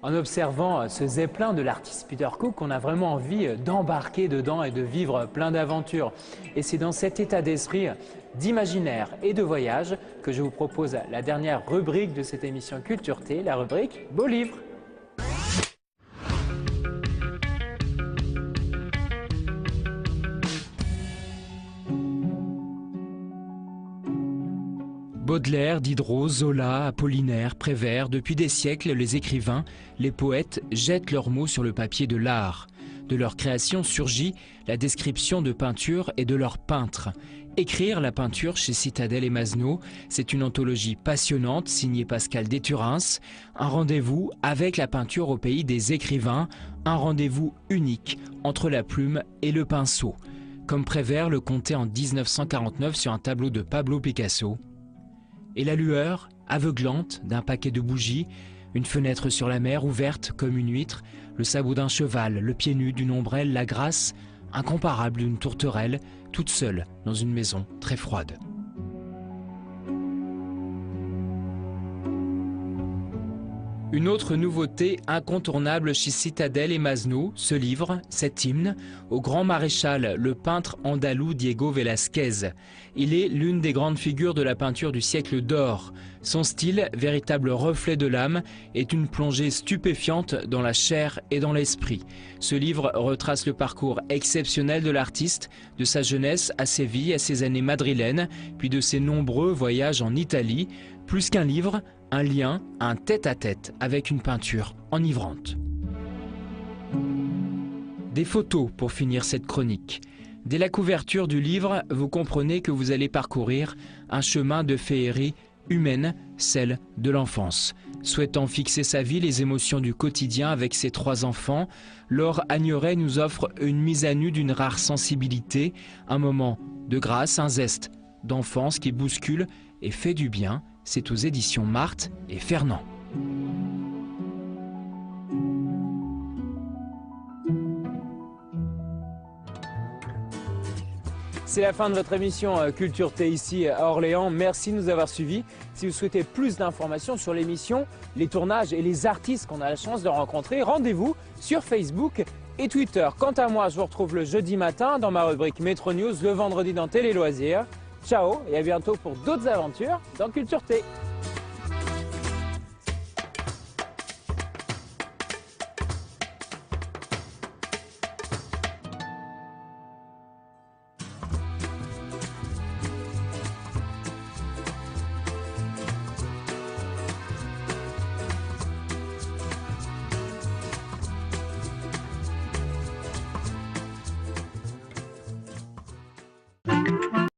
En observant ce zeppelin de l'artiste Peter Cook, on a vraiment envie d'embarquer dedans et de vivre plein d'aventures. Et c'est dans cet état d'esprit d'imaginaire et de voyage que je vous propose la dernière rubrique de cette émission Culture T, la rubrique Beau Livre. Baudelaire, Diderot, Zola, Apollinaire, Prévert, depuis des siècles, les écrivains, les poètes jettent leurs mots sur le papier de l'art. De leur création surgit la description de peinture et de leurs peintres. Écrire la peinture chez Citadel et Masneau, c'est une anthologie passionnante signée Pascal Déturins, un rendez-vous avec la peinture au pays des écrivains, un rendez-vous unique entre la plume et le pinceau. Comme Prévert le comptait en 1949 sur un tableau de Pablo Picasso. Et la lueur, aveuglante, d'un paquet de bougies, une fenêtre sur la mer ouverte comme une huître, le sabot d'un cheval, le pied nu d'une ombrelle, la grâce incomparable d'une tourterelle, toute seule dans une maison très froide. Une autre nouveauté incontournable chez Citadel et Masneau, ce livre, cet hymne, au grand maréchal, le peintre andalou Diego Velázquez. Il est l'une des grandes figures de la peinture du siècle d'or. Son style, véritable reflet de l'âme, est une plongée stupéfiante dans la chair et dans l'esprit. Ce livre retrace le parcours exceptionnel de l'artiste, de sa jeunesse à Séville, à ses années madrilènes, puis de ses nombreux voyages en Italie. Plus qu'un livre, un lien, un tête-à-tête avec une peinture enivrante. Des photos pour finir cette chronique. Dès la couverture du livre, vous comprenez que vous allez parcourir un chemin de féerie humaine, celle de l'enfance. Souhaitant fixer sa vie, les émotions du quotidien avec ses 3 enfants, Laure Agnoret nous offre une mise à nu d'une rare sensibilité, un moment de grâce, un zeste d'enfance qui bouscule et fait du bien. C'est aux éditions Marthe et Fernand. C'est la fin de votre émission Culture T ici à Orléans. Merci de nous avoir suivis. Si vous souhaitez plus d'informations sur l'émission, les tournages et les artistes qu'on a la chance de rencontrer, rendez-vous sur Facebook et Twitter. Quant à moi, je vous retrouve le jeudi matin dans ma rubrique Métro News, le vendredi dans Télé Loisirs. Ciao et à bientôt pour d'autres aventures dans Culture T.